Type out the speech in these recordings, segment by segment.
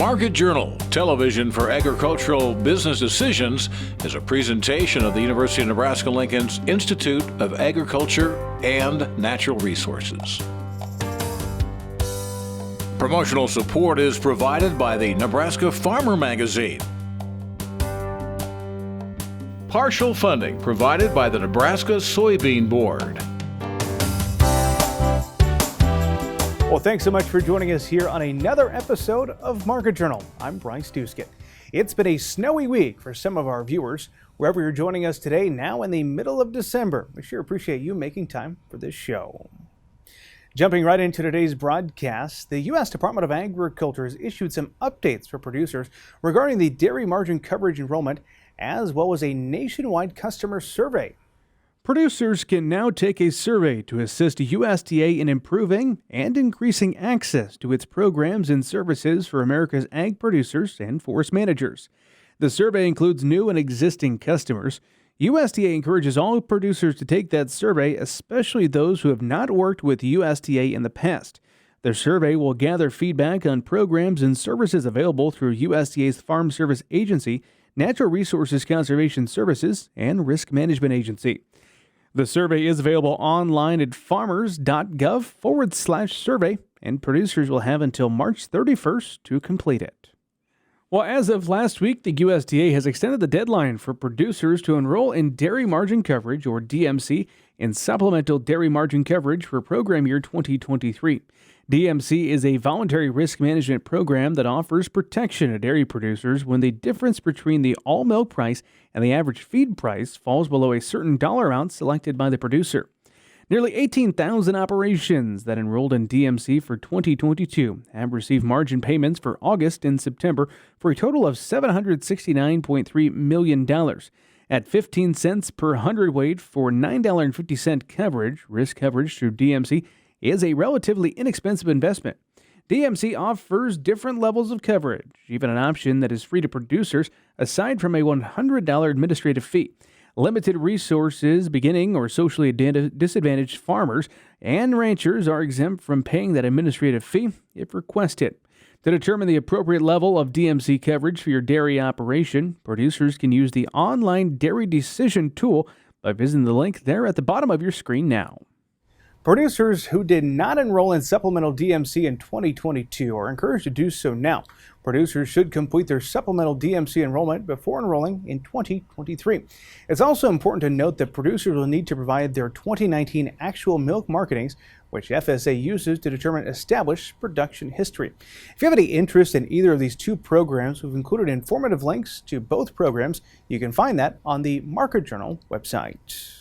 Market Journal, Television for Agricultural Business Decisions, is a presentation of the University of Nebraska-Lincoln's Institute of Agriculture and Natural Resources. Promotional support is provided by the Nebraska Farmer Magazine. Partial funding provided by the Nebraska Soybean Board. Well, thanks so much for joining us here on another episode of Market Journal. I'm Bryce Duskett. It's been a snowy week for some of our viewers. Wherever you're joining us today, now in the middle of December, we sure appreciate you making time for this show. Jumping right into today's broadcast, the U.S. Department of Agriculture has issued some updates for producers regarding the dairy margin coverage enrollment, as well as a nationwide customer survey. Producers can now take a survey to assist USDA in improving and increasing access to its programs and services for America's ag producers and forest managers. The survey includes new and existing customers. USDA encourages all producers to take that survey, especially those who have not worked with USDA in the past. The survey will gather feedback on programs and services available through USDA's Farm Service Agency, Natural Resources Conservation Services, and Risk Management Agency. The survey is available online at farmers.gov/survey, and producers will have until March 31st to complete it. Well, as of last week, the USDA has extended the deadline for producers to enroll in Dairy Margin Coverage, or DMC, and Supplemental Dairy Margin Coverage for program year 2023. DMC is a voluntary risk management program that offers protection to dairy producers when the difference between the all milk price and the average feed price falls below a certain dollar amount selected by the producer. Nearly 18,000 operations that enrolled in DMC for 2022 have received margin payments for August and September for a total of $769.3 million. At 15 cents per hundredweight for $9.50 coverage, risk coverage through DMC is a relatively inexpensive investment. DMC offers different levels of coverage, even an option that is free to producers aside from a $100 administrative fee. Limited resources beginning or socially disadvantaged farmers and ranchers are exempt from paying that administrative fee if requested. To determine the appropriate level of DMC coverage for your dairy operation, producers can use the online Dairy Decision tool by visiting the link there at the bottom of your screen now. Producers who did not enroll in supplemental DMC in 2022 are encouraged to do so now. Producers should complete their supplemental DMC enrollment before enrolling in 2023. It's also important to note that producers will need to provide their 2019 actual milk marketings, which FSA uses to determine established production history. If you have any interest in either of these two programs, we've included informative links to both programs. You can find that on the Market Journal website.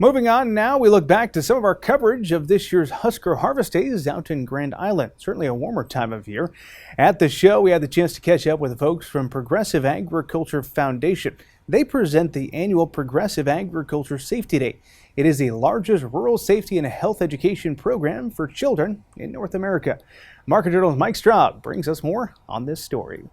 Moving on now, we look back to some of our coverage of this year's Husker Harvest Days out in Grand Island. Certainly a warmer time of year. At the show, we had the chance to catch up with the folks from Progressive Agriculture Foundation. They present the annual Progressive Agriculture Safety Day. It is the largest rural safety and health education program for children in North America. Market Journal's Mike Straub brings us more on this story.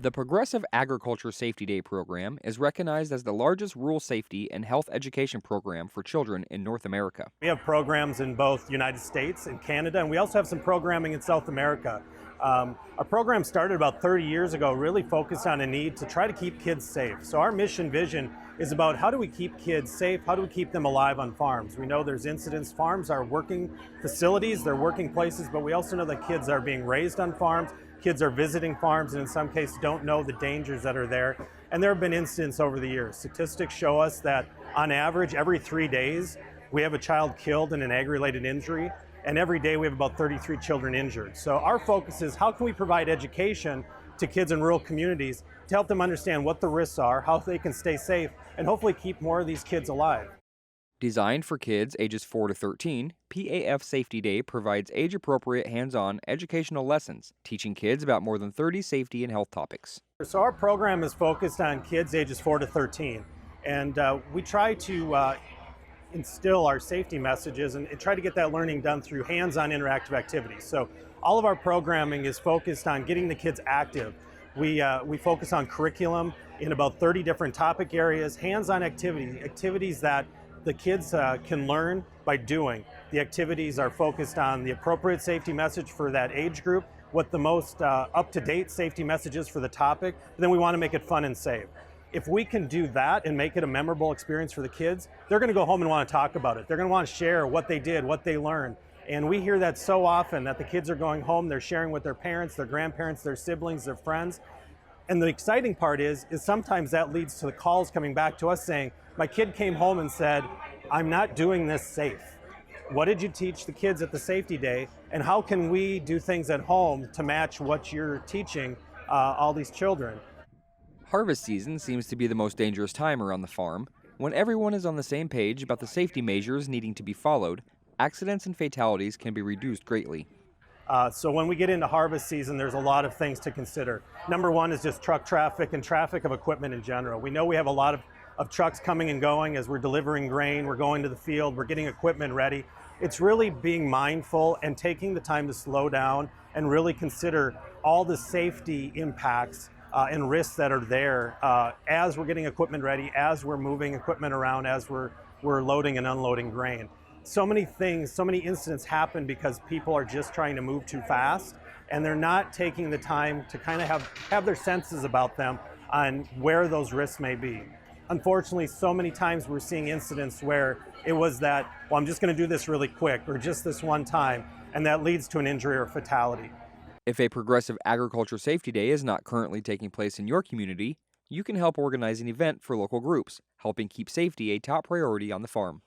The Progressive Agriculture Safety Day program is recognized as the largest rural safety and health education program for children in North America. We have programs in both the United States and Canada, and we also have some programming in South America. Our program started about 30 years ago, really focused on a need to try to keep kids safe. So our mission vision is about how do we keep kids safe, how do we keep them alive on farms. We know there's incidents, farms are working facilities, they're working places, but we also know that kids are being raised on farms. Kids are visiting farms and in some cases don't know the dangers that are there. And there have been incidents over the years. Statistics show us that on average, every 3 days, we have a child killed in an ag-related injury. And every day we have about 33 children injured. So our focus is how can we provide education to kids in rural communities to help them understand what the risks are, how they can stay safe, and hopefully keep more of these kids alive. Designed for kids ages 4 to 13, PAF Safety Day provides age-appropriate hands-on educational lessons, teaching kids about more than 30 safety and health topics. So our program is focused on kids ages 4 to 13, and we try to instill our safety messages and try to get that learning done through hands-on interactive activities. So all of our programming is focused on getting the kids active. We focus on curriculum in about 30 different topic areas, hands-on activities that the kids can learn by doing. The activities are focused on the appropriate safety message for that age group, what the most up-to-date safety message is for the topic, but then we want to make it fun and safe. If we can do that and make it a memorable experience for the kids, they're going to go home and want to talk about it. They're going to want to share what they did, what they learned. And we hear that so often, that the kids are going home, they're sharing with their parents, their grandparents, their siblings, their friends. And the exciting part is sometimes that leads to the calls coming back to us saying, my kid came home and said, I'm not doing this safe. What did you teach the kids at the safety day? And how can we do things at home to match what you're teaching all these children? Harvest season seems to be the most dangerous time around the farm. When everyone is on the same page about the safety measures needing to be followed, accidents and fatalities can be reduced greatly. So when we get into harvest season, there's a lot of things to consider. Number one is just truck traffic and traffic of equipment in general. We know we have a lot of trucks coming and going as we're delivering grain, we're going to the field, we're getting equipment ready. It's really being mindful and taking the time to slow down and really consider all the safety impacts and risks that are there as we're getting equipment ready, as we're moving equipment around, as we're loading and unloading grain. So many things, so many incidents happen because people are just trying to move too fast, and they're not taking the time to kind of have their senses about them on where those risks may be. Unfortunately, so many times we're seeing incidents where it was that, well, I'm just going to do this really quick or just this one time, and that leads to an injury or fatality. If a Progressive Agriculture Safety Day is not currently taking place in your community, you can help organize an event for local groups, helping keep safety a top priority on the farm.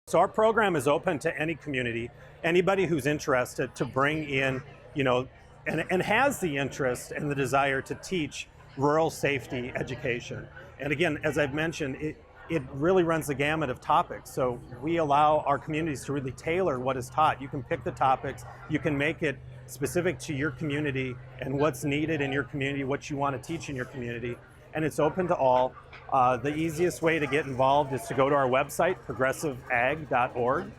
So our program is open to any community, anybody who's interested to bring in, and has the interest and the desire to teach rural safety education. And again, as I've mentioned, it really runs the gamut of topics. So we allow our communities to really tailor what is taught. You can pick the topics, you can make it specific to your community and what's needed in your community, what you want to teach in your community. And it's open to all. The easiest way to get involved is to go to our website, progressiveag.org.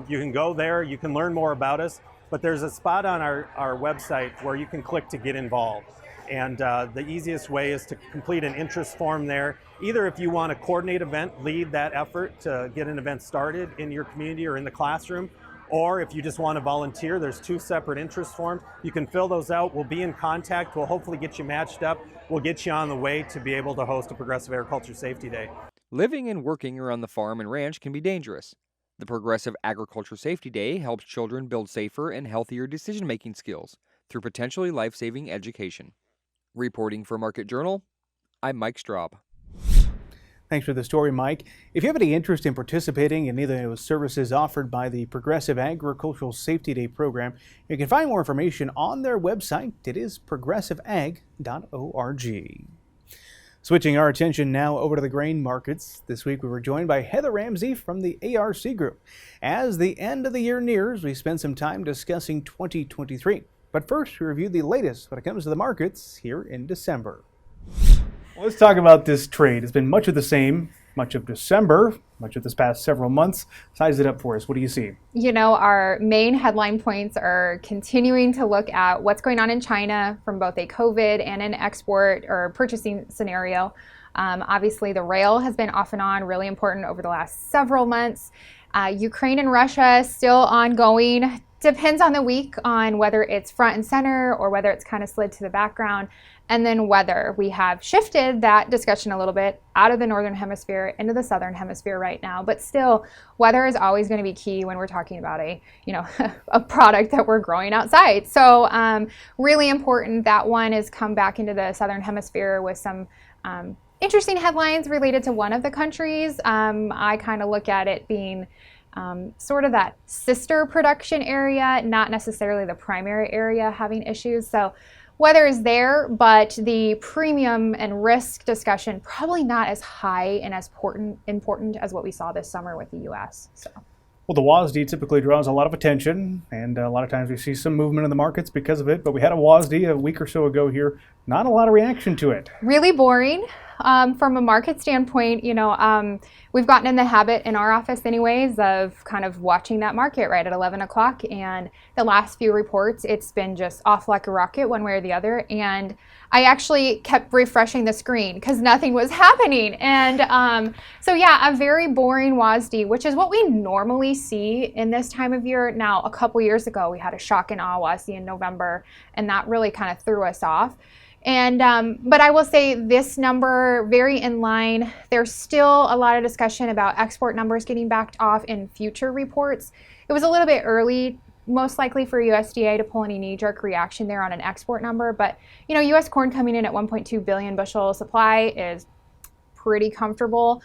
You can go there, you can learn more about us, but there's a spot on our website where you can click to get involved. And the easiest way is to complete an interest form there. Either if you want to coordinate an event, lead that effort to get an event started in your community or in the classroom, or if you just want to volunteer, there's 2 separate interest forms. You can fill those out. We'll be in contact. We'll hopefully get you matched up. We'll get you on the way to be able to host a Progressive Agriculture Safety Day. Living and working around the farm and ranch can be dangerous. The Progressive Agriculture Safety Day helps children build safer and healthier decision-making skills through potentially life-saving education. Reporting for Market Journal, I'm Mike Straub. Thanks for the story, Mike. If you have any interest in participating in either of those services offered by the Progressive Agricultural Safety Day program, you can find more information on their website. It is progressiveag.org. Switching our attention now over to the grain markets. This week we were joined by Heather Ramsey from the ARC Group. As the end of the year nears, we spent some time discussing 2023. But first, we review the latest when it comes to the markets here in December. Let's talk about this trade. It's been much of the same, much of December, much of this past several months. Size it up for us. What do you see? Our main headline points are continuing to look at what's going on in China from both a COVID and an export or purchasing scenario. Obviously, the rail has been off and on, really important over the last several months. Ukraine and Russia still ongoing. Depends on the week on whether it's front and center or whether it's kind of slid to the background. And then weather. We have shifted that discussion a little bit out of the northern hemisphere into the southern hemisphere right now. But still, weather is always going to be key when we're talking about a product that we're growing outside. So really important. That one has come back into the southern hemisphere with some interesting headlines related to one of the countries. I kind of look at it being sort of that sister production area, not necessarily the primary area having issues. So weather is there, but the premium and risk discussion probably not as high and as important as what we saw this summer with the U.S. So. Well, the WASD typically draws a lot of attention, and a lot of times we see some movement in the markets because of it, but we had a WASD a week or so ago here. Not a lot of reaction to it. Really boring. from a market standpoint, we've gotten in the habit in our office anyways of kind of watching that market right at 11 o'clock. And the last few reports, it's been just off like a rocket one way or the other. And I actually kept refreshing the screen because nothing was happening. And so yeah, a very boring WASDE, which is what we normally see in this time of year. Now, a couple years ago, we had a shock and awe WASDE in November, and that really kind of threw us off. And but I will say this number very in line. There's still a lot of discussion about export numbers getting backed off in future reports. It was a little bit early, most likely for USDA to pull any knee-jerk reaction there on an export number. But U.S. corn coming in at 1.2 billion bushel supply is pretty comfortable.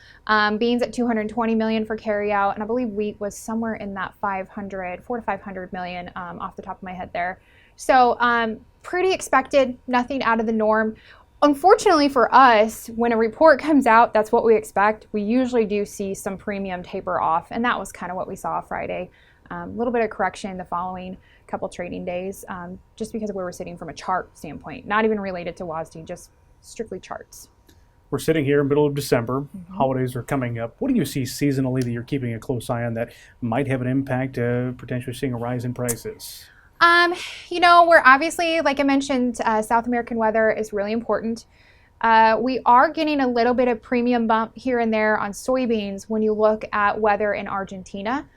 Beans at 220 million for carryout, and I believe wheat was somewhere in that 4 to 500 million off the top of my head there. So pretty expected, nothing out of the norm. Unfortunately for us, when a report comes out, that's what we expect. We usually do see some premium taper off, and that was kind of what we saw Friday. A little bit of correction the following couple trading days, just because of where we're sitting from a chart standpoint, not even related to WASDE, just strictly charts. We're sitting here in the middle of December. Mm-hmm. Holidays are coming up. What do you see seasonally that you're keeping a close eye on that might have an impact, potentially seeing a rise in prices? We're obviously, like I mentioned, South American weather is really important. We are getting a little bit of premium bump here and there on soybeans when you look at weather in Argentina.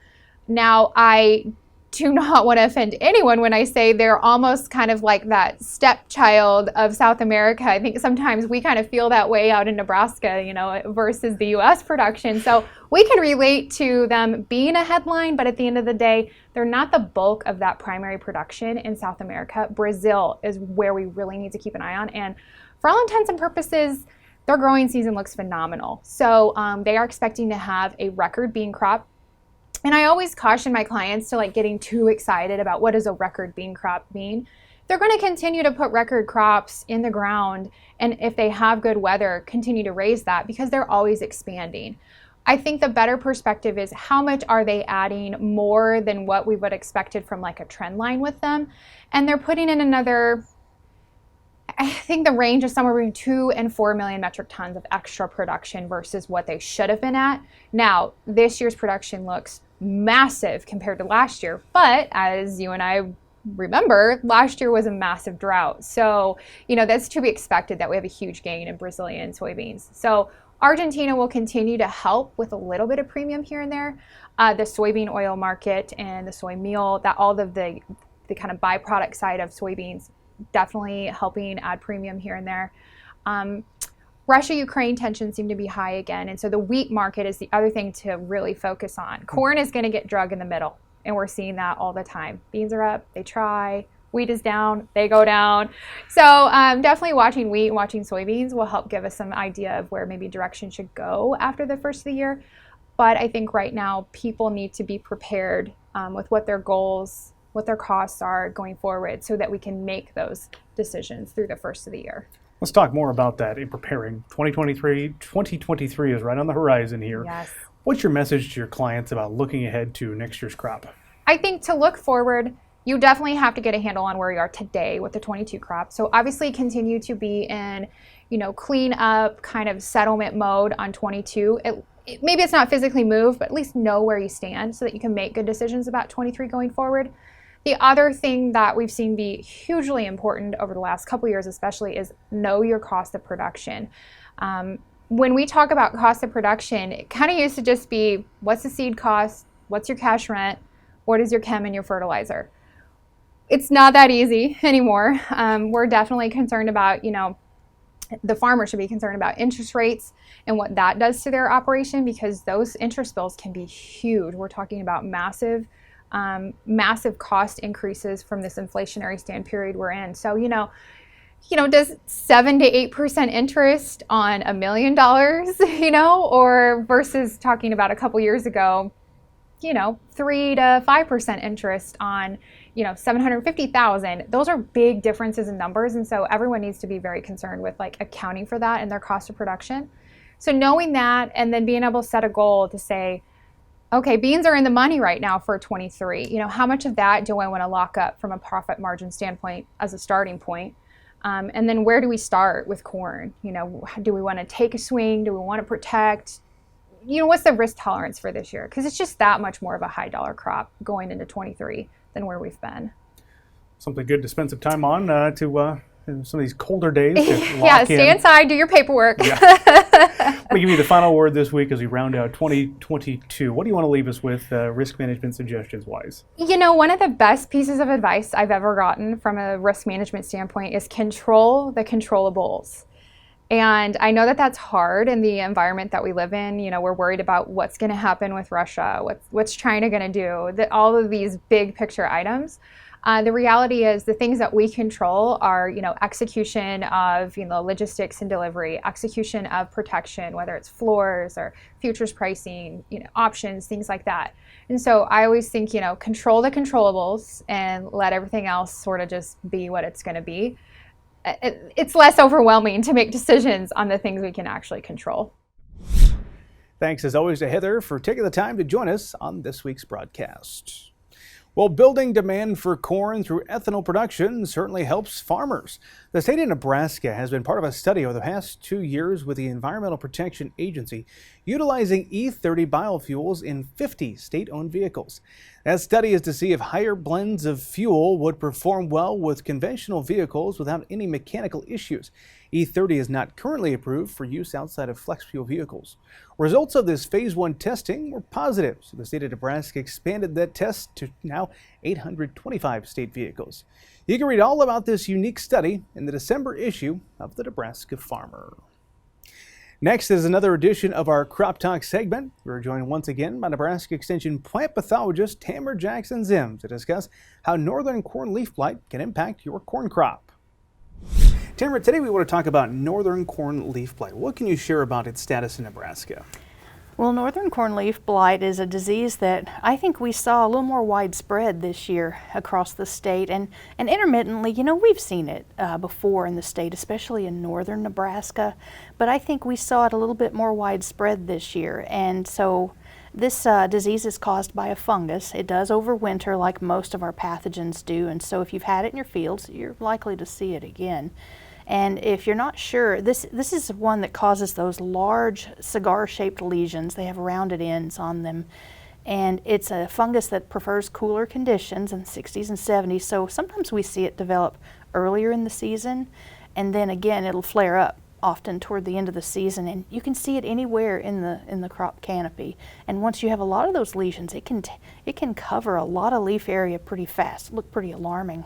Now, I do not want to offend anyone when I say they're almost kind of like that stepchild of South America. I think sometimes we kind of feel that way out in Nebraska, versus the U.S. production. So we can relate to them being a headline, but at the end of the day, they're not the bulk of that primary production in South America. Brazil is where we really need to keep an eye on. And for all intents and purposes, their growing season looks phenomenal. So they are expecting to have a record bean crop. And I always caution my clients to getting too excited about what does a record bean crop mean. They're going to continue to put record crops in the ground, and if they have good weather, continue to raise that because they're always expanding. I think the better perspective is how much are they adding more than what we would expected from a trend line with them. And they're putting in another, I think the range is somewhere between 2 and 4 million metric tons of extra production versus what they should have been at. Now, this year's production looks massive compared to last year, but as you and I remember, last year was a massive drought. So, that's to be expected that we have a huge gain in Brazilian soybeans. So Argentina will continue to help with a little bit of premium here and there. The soybean oil market and the soy meal, that all of the kind of byproduct side of soybeans, definitely helping add premium here and there. Russia-Ukraine tensions seem to be high again, and so the wheat market is the other thing to really focus on. Corn is going to get drug in the middle, and we're seeing that all the time. Beans are up, they try. Wheat is down, they go down. So definitely watching wheat and watching soybeans will help give us some idea of where maybe direction should go after the first of the year. But I think right now people need to be prepared with what their goals, what their costs are going forward so that we can make those decisions through the first of the year. Let's talk more about that in preparing. 2023 is right on the horizon here. Yes. What's your message to your clients about looking ahead to next year's crop? I think to look forward, you definitely have to get a handle on where you are today with the 22 crop. So obviously continue to be in, clean up kind of settlement mode on 22. Maybe it's not physically moved, but at least know where you stand so that you can make good decisions about 23 going forward. The other thing that we've seen be hugely important over the last couple years especially is know your cost of production. When we talk about cost of production, it kind of used to just be what's the seed cost, what's your cash rent, what is your chem and your fertilizer. It's not that easy anymore. We're definitely concerned about, the farmer should be concerned about interest rates and what that does to their operation because those interest bills can be huge. We're talking about massive cost increases from this inflationary stand period we're in. So, does 7 to 8% interest on $1 million, or versus talking about a couple years ago, 3 to 5% interest on, $750,000. Those are big differences in numbers. And so everyone needs to be very concerned with accounting for that and their cost of production. So knowing that and then being able to set a goal to say, okay, beans are in the money right now for 23. How much of that do I want to lock up from a profit margin standpoint as a starting point? And then where do we start with corn? You know, do we want to take a swing? Do we want to protect? You know, what's the risk tolerance for this year? Because it's just that much more of a high dollar crop going into 23 than where we've been. Something good to spend some time on in some of these colder days. Yeah, stay inside, do your paperwork. Yeah. We'll give you the final word this week as we round out 2022. What do you want to leave us with risk management suggestions wise? You know, one of the best pieces of advice I've ever gotten from a risk management standpoint is control the controllables. And I know that that's hard in the environment that we live in. You know, we're worried about what's going to happen with Russia, what's China going to do, all of these big picture items. The reality is the things that we control are, you know, execution of, you know, logistics and delivery, execution of protection, whether it's floors or futures pricing, you know, options, things like that. And so I always think, you know, control the controllables and let everything else sort of just be what it's going to be. It's less overwhelming to make decisions on the things we can actually control. Thanks as always to Heather for taking the time to join us on this week's broadcast. Well, building demand for corn through ethanol production certainly helps farmers. The state of Nebraska has been part of a study over the past 2 years with the Environmental Protection Agency utilizing E30 biofuels in 50 state-owned vehicles. That study is to see if higher blends of fuel would perform well with conventional vehicles without any mechanical issues. E30 is not currently approved for use outside of flex fuel vehicles. Results of this phase 1 testing were positive, so the state of Nebraska expanded that test to now 825 state vehicles. You can read all about this unique study in the December issue of the Nebraska Farmer. Next is another edition of our Crop Talk segment. We're joined once again by Nebraska Extension plant pathologist Tamra Jackson-Ziems to discuss how Northern Corn Leaf Blight can impact your corn crop. Tamra, today we want to talk about Northern Corn Leaf Blight. What can you share about its status in Nebraska? Well, Northern Corn Leaf Blight is a disease that I think we saw a little more widespread this year across the state, and intermittently, you know, we've seen it before in the state, especially in northern Nebraska, but I think we saw it a little bit more widespread this year. And so this disease is caused by a fungus. It does overwinter like most of our pathogens do, and so if you've had it in your fields, you're likely to see it again. And if you're not sure, this is one that causes those large cigar-shaped lesions. They have rounded ends on them. And it's a fungus that prefers cooler conditions in the 60s and 70s. So sometimes we see it develop earlier in the season, and then again it'll flare up often toward the end of the season. And you can see it anywhere in the crop canopy. And once you have a lot of those lesions, it can cover a lot of leaf area pretty fast. Look pretty alarming.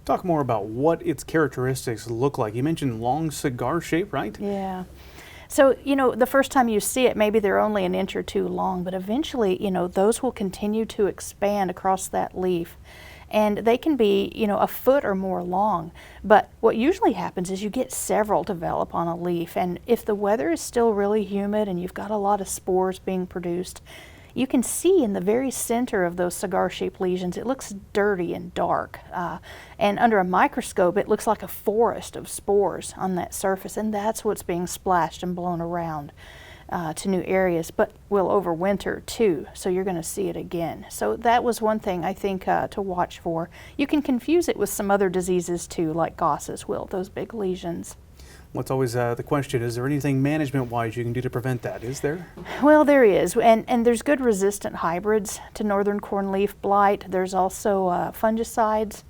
Talk more about what its characteristics look like. You mentioned long cigar shape, right? Yeah. So, you know, the first time you see it, maybe they're only an inch or two long, but eventually, you know, those will continue to expand across that leaf. And they can be, you know, a foot or more long. But what usually happens is you get several develop on a leaf. And if the weather is still really humid and you've got a lot of spores being produced, you can see in the very center of those cigar-shaped lesions, it looks dirty and dark. And under a microscope, it looks like a forest of spores on that surface, and that's what's being splashed and blown around to new areas, but will overwinter too, so you're going to see it again. So that was one thing I think to watch for. You can confuse it with some other diseases too, like Goss's wilt, those big lesions. What's always the question, is there anything management-wise you can do to prevent that? Is there? Well, there is, and there's good resistant hybrids to Northern Corn Leaf Blight. There's also fungicides,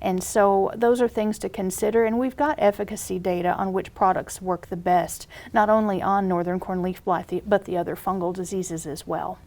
and so those are things to consider, and we've got efficacy data on which products work the best, not only on Northern Corn Leaf Blight, but the other fungal diseases as well.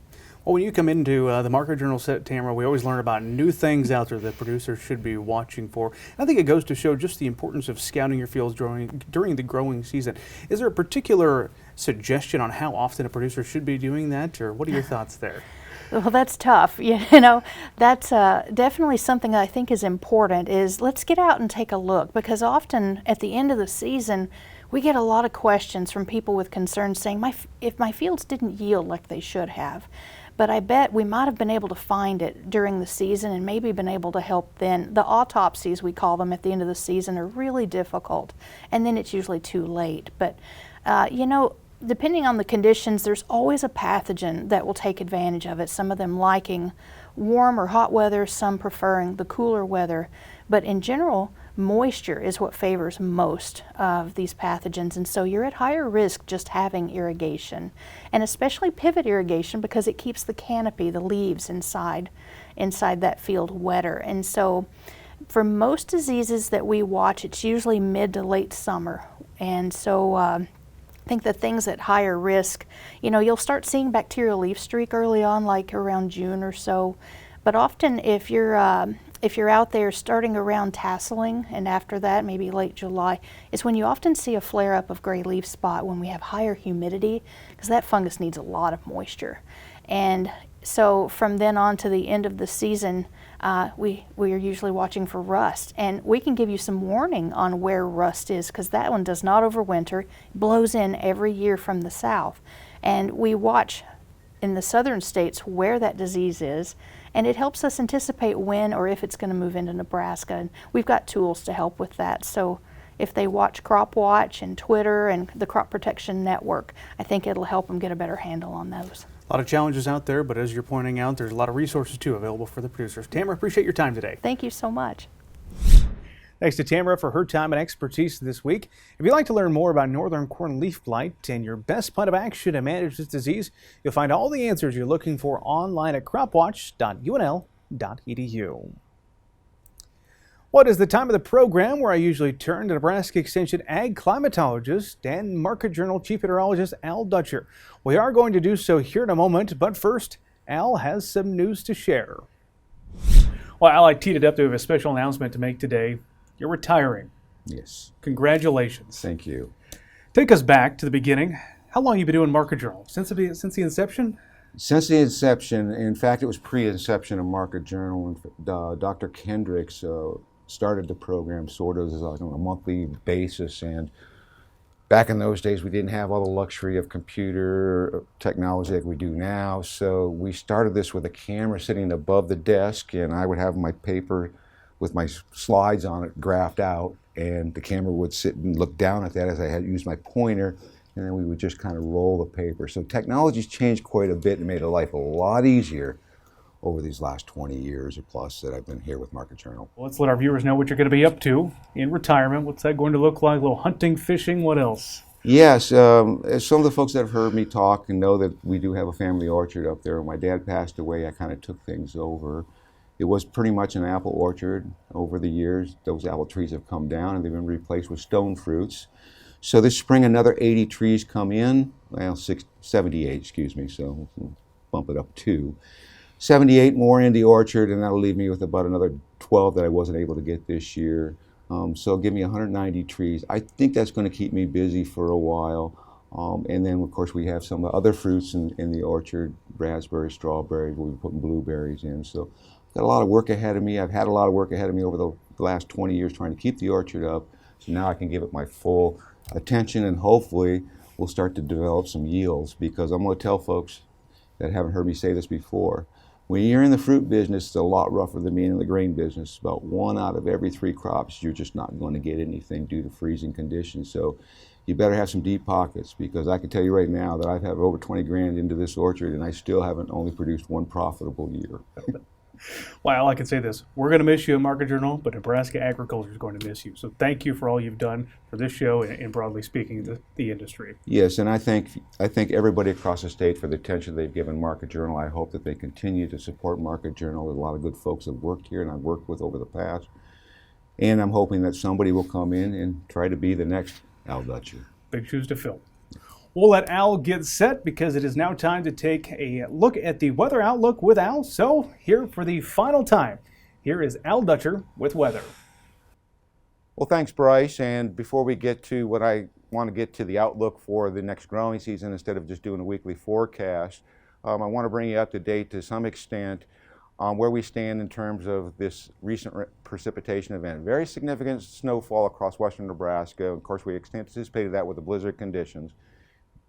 Well, when you come into the Market Journal set, Tamra, we always learn about new things out there that producers should be watching for. And I think it goes to show just the importance of scouting your fields during the growing season. Is there a particular suggestion on how often a producer should be doing that, or what are your thoughts there? Well, that's tough. You know, that's definitely something that I think is important, is let's get out and take a look, because often at the end of the season, we get a lot of questions from people with concerns saying, if my fields didn't yield like they should have. But I bet we might have been able to find it during the season and maybe been able to help then. The autopsies, we call them, at the end of the season are really difficult, and then it's usually too late. But, you know, depending on the conditions, there's always a pathogen that will take advantage of it, some of them liking warm or hot weather, some preferring the cooler weather. But in general, moisture is what favors most of these pathogens, and so you're at higher risk just having irrigation, and especially pivot irrigation because it keeps the canopy, the leaves inside that field wetter. And so for most diseases that we watch, it's usually mid to late summer. And so I think the things at higher risk, you'll start seeing bacterial leaf streak early on, like around June or so. But often if you're out there starting around tasseling, and after that, maybe late July, is when you often see a flare-up of gray leaf spot when we have higher humidity, because that fungus needs a lot of moisture. And so from then on to the end of the season, we are usually watching for rust. And we can give you some warning on where rust is, because that one does not overwinter. It blows in every year from the south. And we watch in the southern states where that disease is, and it helps us anticipate when or if it's going to move into Nebraska. And we've got tools to help with that. So if they watch Crop Watch and Twitter and the Crop Protection Network, I think it'll help them get a better handle on those. A lot of challenges out there, but as you're pointing out, there's a lot of resources too available for the producers. Tamra, appreciate your time today. Thank you so much. Thanks to Tamra for her time and expertise this week. If you'd like to learn more about Northern Corn Leaf Blight and your best plan of action to manage this disease, you'll find all the answers you're looking for online at cropwatch.unl.edu. What is the time of the program where I usually turn to Nebraska Extension Ag climatologist and Market Journal Chief Meteorologist Al Dutcher. We are going to do so here in a moment, but first, Al has some news to share. Well, Al, I teed it up to have a special announcement to make today. You're retiring. Yes. Congratulations. Thank you. Take us back to the beginning. How long have you been doing Market Journal? Since the inception? Since the inception, in fact, it was pre-inception of Market Journal. Dr. Kendricks started the program sort of as on a monthly basis, and back in those days we didn't have all the luxury of computer technology like we do now, so we started this with a camera sitting above the desk, and I would have my paper with my slides on it graphed out, and the camera would sit and look down at that as I had used my pointer, and then we would just kind of roll the paper. So technology's changed quite a bit and made life a lot easier over these last 20 years or plus that I've been here with Market Journal. Well, let's let our viewers know what you're going to be up to in retirement. What's that going to look like? A little hunting, fishing, what else? Yes, as some of the folks that have heard me talk and know that we do have a family orchard up there. When my dad passed away, I kind of took things over. It was pretty much an apple orchard. Over the years, those apple trees have come down and they've been replaced with stone fruits. So this spring, another 80 trees come in, well, 78, excuse me, so we'll bump it up 2. 78 more in the orchard, and that'll leave me with about another 12 that I wasn't able to get this year. So give me 190 trees. I think that's going to keep me busy for a while. And then, of course, we have some other fruits in the orchard, raspberries, strawberries, we'll be putting blueberries in. So I've got a lot of work ahead of me. I've had a lot of work ahead of me over the last 20 years trying to keep the orchard up. So now I can give it my full attention, and hopefully we'll start to develop some yields, because I'm going to tell folks that haven't heard me say this before. When you're in the fruit business, it's a lot rougher than being in the grain business. About 1 out of every 3 crops, you're just not going to get anything due to freezing conditions. So you better have some deep pockets, because I can tell you right now that I've had over 20 grand into this orchard and I still haven't only produced 1 profitable year. Well, I can say this. We're going to miss you at Market Journal, but Nebraska agriculture is going to miss you. So thank you for all you've done for this show and broadly speaking, the industry. Yes, and I thank everybody across the state for the attention they've given Market Journal. I hope that they continue to support Market Journal. There's a lot of good folks that have worked here and I've worked with over the past. And I'm hoping that somebody will come in and try to be the next Al Dutcher. Big shoes to fill. We'll let Al get set because it is now time to take a look at the weather outlook with Al. So here for the final time, here is Al Dutcher with weather. Well, thanks, Bryce. And before we get to what I want to get to the outlook for the next growing season, instead of just doing a weekly forecast, I want to bring you up to date to some extent on where we stand in terms of this recent precipitation event. Very significant snowfall across western Nebraska. Of course, we anticipated that with the blizzard conditions.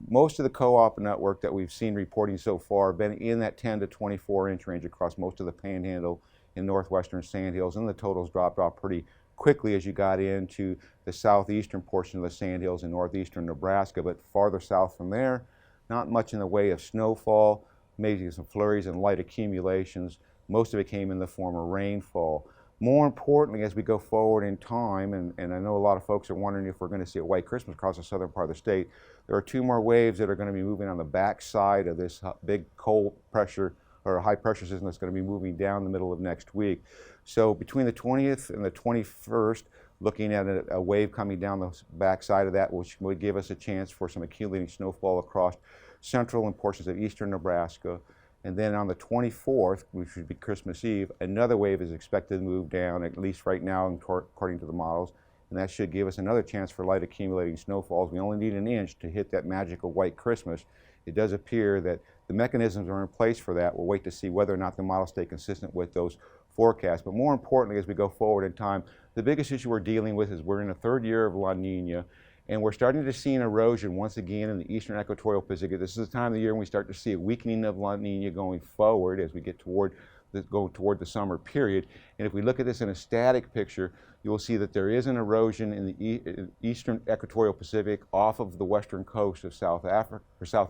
Most of the co-op network that we've seen reporting so far have been in that 10 to 24 inch range across most of the Panhandle and northwestern Sandhills, and the totals dropped off pretty quickly as you got into the southeastern portion of the Sandhills in northeastern Nebraska. But farther south from there, not much in the way of snowfall, maybe some flurries and light accumulations. Most of it came in the form of rainfall. More importantly, as we go forward in time, and I know a lot of folks are wondering if we're going to see a white Christmas across the southern part of the state, there are 2 more waves that are going to be moving on the back side of this big cold pressure or high pressure system that's going to be moving down the middle of next week. So between the 20th and the 21st, looking at a wave coming down the back side of that, which would give us a chance for some accumulating snowfall across central and portions of eastern Nebraska. And then on the 24th, which would be Christmas Eve, another wave is expected to move down, at least right now, according to the models. And that should give us another chance for light accumulating snowfalls. We only need an inch to hit that magical white Christmas. It does appear that the mechanisms are in place for that. We'll wait to see whether or not the models stay consistent with those forecasts. But more importantly, as we go forward in time, the biggest issue we're dealing with is we're in the 3rd year of La Nina. And we're starting to see an erosion once again in the eastern equatorial Pacific. This is the time of the year when we start to see a weakening of La Nina going forward as we get toward the summer period. And if we look at this in a static picture, you will see that there is an erosion in the eastern equatorial Pacific off of the western coast of South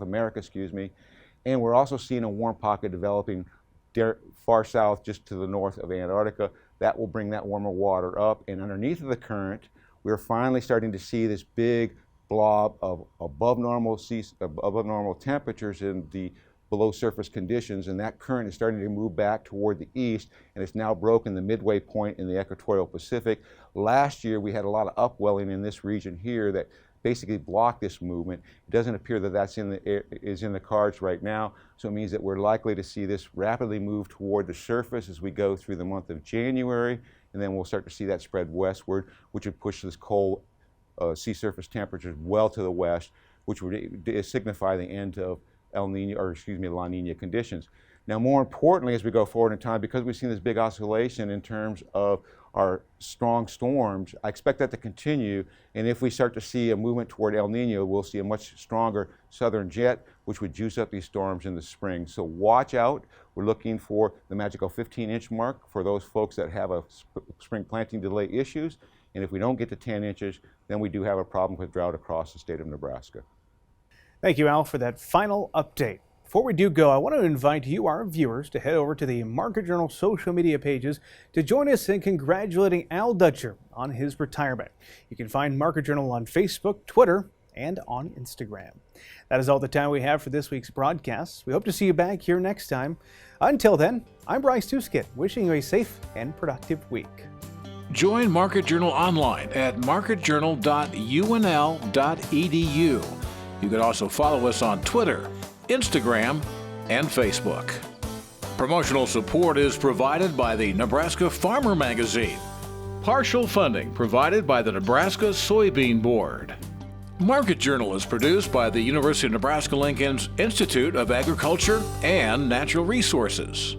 America, And we're also seeing a warm pocket developing far south, just to the north of Antarctica. That will bring that warmer water up, and underneath of the current, we're finally starting to see this big blob of above normal temperatures in the below surface conditions, and that current is starting to move back toward the east, and it's now broken the midway point in the equatorial Pacific. Last year we had a lot of upwelling in this region here that basically blocked this movement. It doesn't appear that that's in the cards right now, so it means that we're likely to see this rapidly move toward the surface as we go through the month of January, and then we'll start to see that spread westward, which would push this cold sea surface temperatures well to the west, which would signify the end of La Nina conditions. Now, more importantly, as we go forward in time, because we've seen this big oscillation in terms of our strong storms, I expect that to continue. And if we start to see a movement toward El Nino, we'll see a much stronger southern jet, which would juice up these storms in the spring. So watch out. We're looking for the magical 15-inch mark for those folks that have a spring planting delay issues. And if we don't get to 10 inches, then we do have a problem with drought across the state of Nebraska. Thank you, Al, for that final update. Before we do go, I want to invite you, our viewers, to head over to the Market Journal social media pages to join us in congratulating Al Dutcher on his retirement. You can find Market Journal on Facebook, Twitter, and on Instagram. That is all the time we have for this week's broadcast. We hope to see you back here next time. Until then, I'm Bryce Tuskett, wishing you a safe and productive week. Join Market Journal online at marketjournal.unl.edu. You can also follow us on Twitter, Instagram, and Facebook. Promotional support is provided by the Nebraska Farmer Magazine. Partial funding provided by the Nebraska Soybean Board. Market Journal is produced by the University of Nebraska-Lincoln's Institute of Agriculture and Natural Resources.